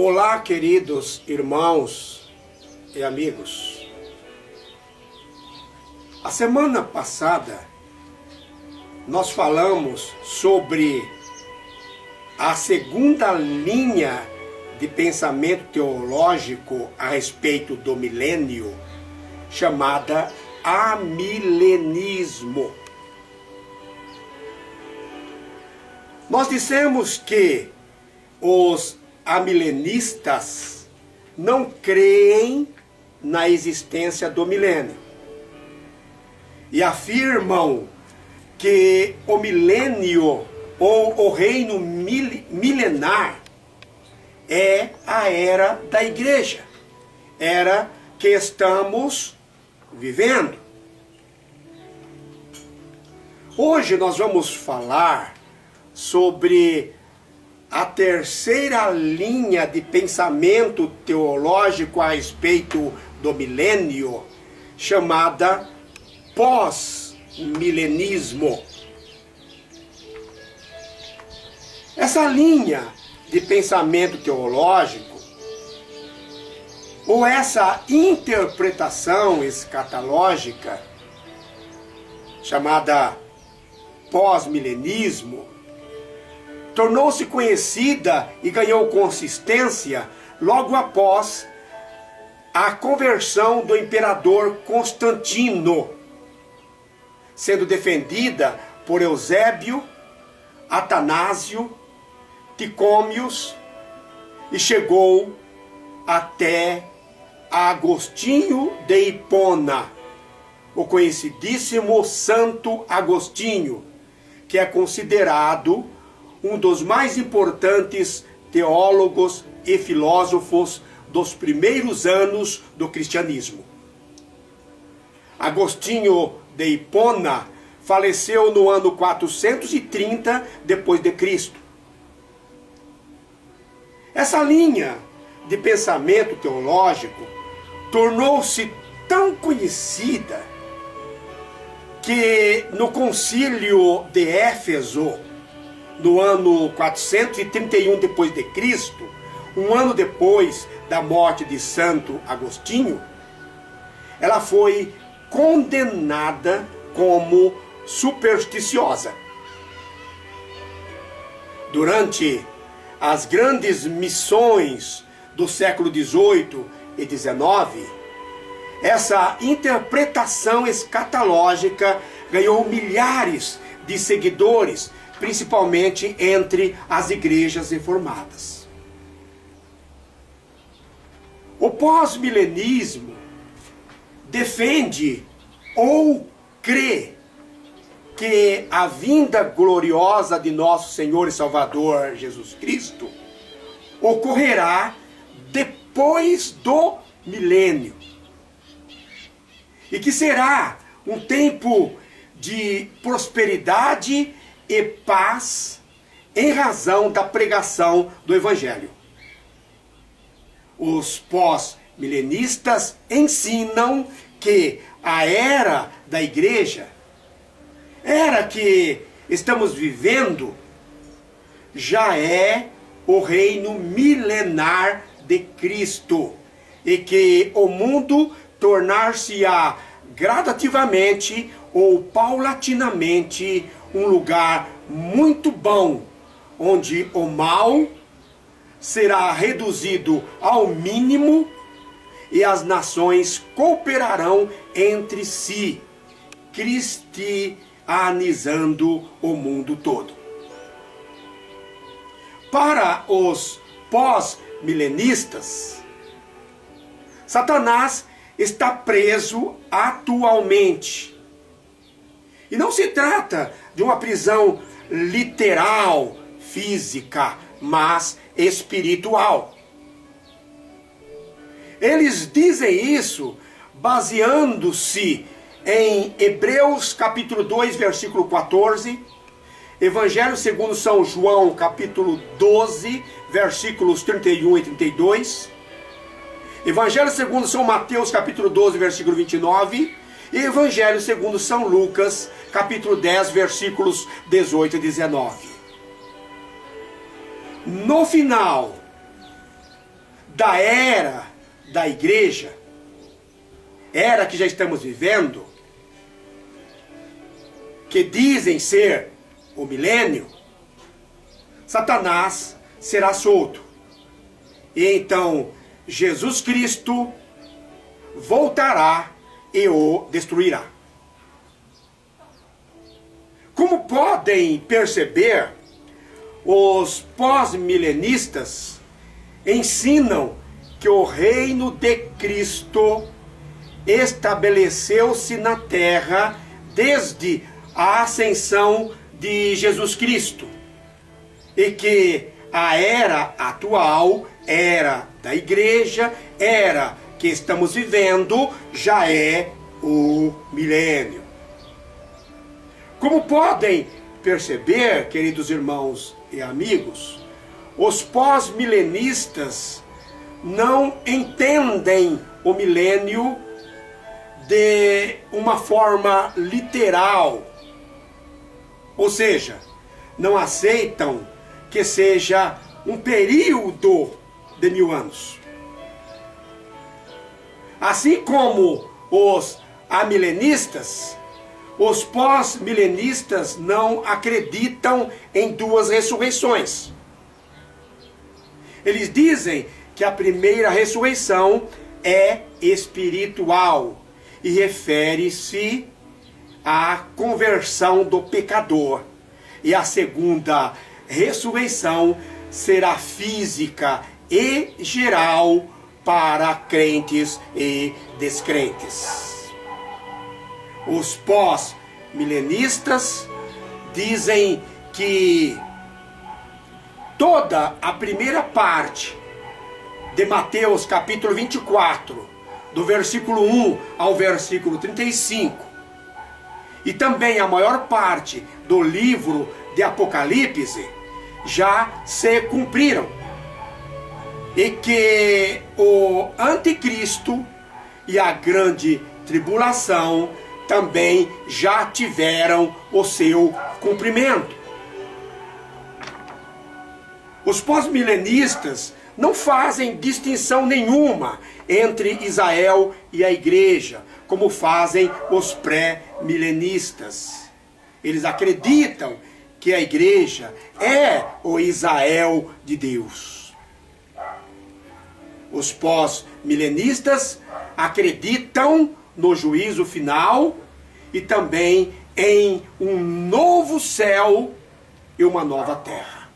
Olá, queridos irmãos e amigos. A semana passada nós falamos sobre a segunda linha de pensamento teológico a respeito do milênio, chamada amilenismo. Nós dissemos que os amilenistas não creem na existência do milênio e afirmam que o milênio ou o reino milenar é a era da igreja, era que estamos vivendo. Hoje nós vamos falar sobre a terceira linha de pensamento teológico a respeito do milênio, chamada pós-milenismo. Essa linha de pensamento teológico, ou essa interpretação escatológica, chamada pós-milenismo, tornou-se conhecida e ganhou consistência logo após a conversão do imperador Constantino, sendo defendida por Eusébio, Atanásio, Ticômios e chegou até Agostinho de Hipona, o conhecidíssimo Santo Agostinho, que é considerado um dos mais importantes teólogos e filósofos dos primeiros anos do cristianismo. Agostinho de Hipona faleceu no ano 430 depois de Cristo. Essa linha de pensamento teológico tornou-se tão conhecida que no concílio de Éfeso, no ano 431 depois de Cristo, um ano depois da morte de Santo Agostinho, ela foi condenada como supersticiosa. Durante as grandes missões do século XVIII e XIX, essa interpretação escatológica ganhou milhares de seguidores, principalmente entre as igrejas reformadas. O pós-milenismo defende ou crê que a vinda gloriosa de nosso Senhor e Salvador Jesus Cristo ocorrerá depois do milênio e que será um tempo de prosperidade e paz em razão da pregação do Evangelho. Os pós-milenistas ensinam que a era da igreja, era que estamos vivendo, já é o reino milenar de Cristo e que o mundo tornar-se-á gradativamente ou paulatinamente um lugar muito bom, onde o mal será reduzido ao mínimo e as nações cooperarão entre si, cristianizando o mundo todo. Para os pós-milenistas, Satanás está preso atualmente. E não se trata de uma prisão literal, física, mas espiritual. Eles dizem isso baseando-se em Hebreus capítulo 2, versículo 14, Evangelho segundo São João capítulo 12, versículos 31 e 32, Evangelho segundo São Mateus capítulo 12, versículo 29, e Evangelho segundo São Lucas capítulo 10, versículos 18 e 19. No final da era da igreja, era que já estamos vivendo, que dizem ser o milênio, Satanás será solto. E então Jesus Cristo voltará e o destruirá. Como podem perceber, os pós-milenistas ensinam que o reino de Cristo estabeleceu-se na terra desde a ascensão de Jesus Cristo, e que a era atual, era da igreja, era que estamos vivendo, já é o milênio. Como podem perceber, queridos irmãos e amigos, os pós-milenistas não entendem o milênio de uma forma literal, ou seja, não aceitam que seja um período de 1000 anos. Assim como os amilenistas, os pós-milenistas não acreditam em 2 ressurreições. Eles dizem que a primeira ressurreição é espiritual e refere-se à conversão do pecador. E a segunda ressurreição será física e geral para crentes e descrentes. Os pós-milenistas dizem que toda a primeira parte de Mateus capítulo 24, do versículo 1 ao versículo 35, e também a maior parte do livro de Apocalipse já se cumpriram, e que o anticristo e a grande tribulação também já tiveram o seu cumprimento. Os pós-milenistas não fazem distinção nenhuma entre Israel e a igreja, como fazem os pré-milenistas. Eles acreditam que a igreja é o Israel de Deus. Os pós-milenistas acreditam no juízo final e também em um novo céu e uma nova terra.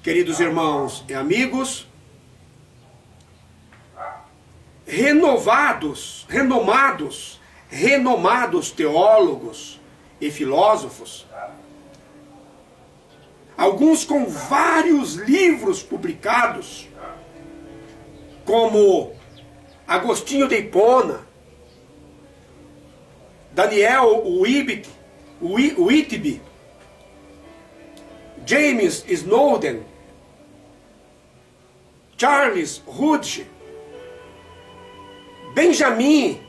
Queridos irmãos e amigos, renomados teólogos e filósofos, alguns com vários livros publicados, como Agostinho de Hipona, Daniel Whitby, James Snowden, Charles Rudge, Benjamin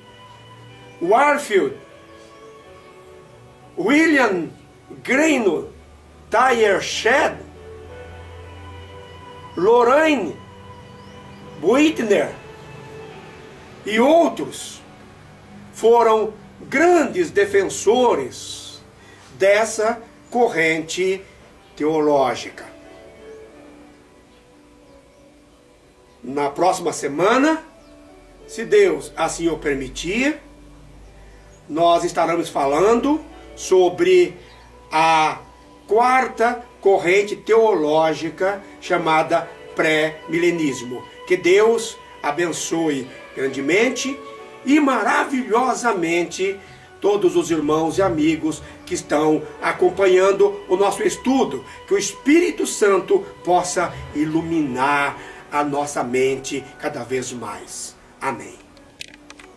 Warfield, William Greenwood, Tyler Shedd, Lorraine Whitner e outros foram grandes defensores dessa corrente teológica. Na próxima semana, se Deus assim o permitir, nós estaremos falando sobre a quarta corrente teológica chamada pré-milenismo. Que Deus abençoe grandemente e maravilhosamente todos os irmãos e amigos que estão acompanhando o nosso estudo. Que o Espírito Santo possa iluminar a nossa mente cada vez mais. Amém.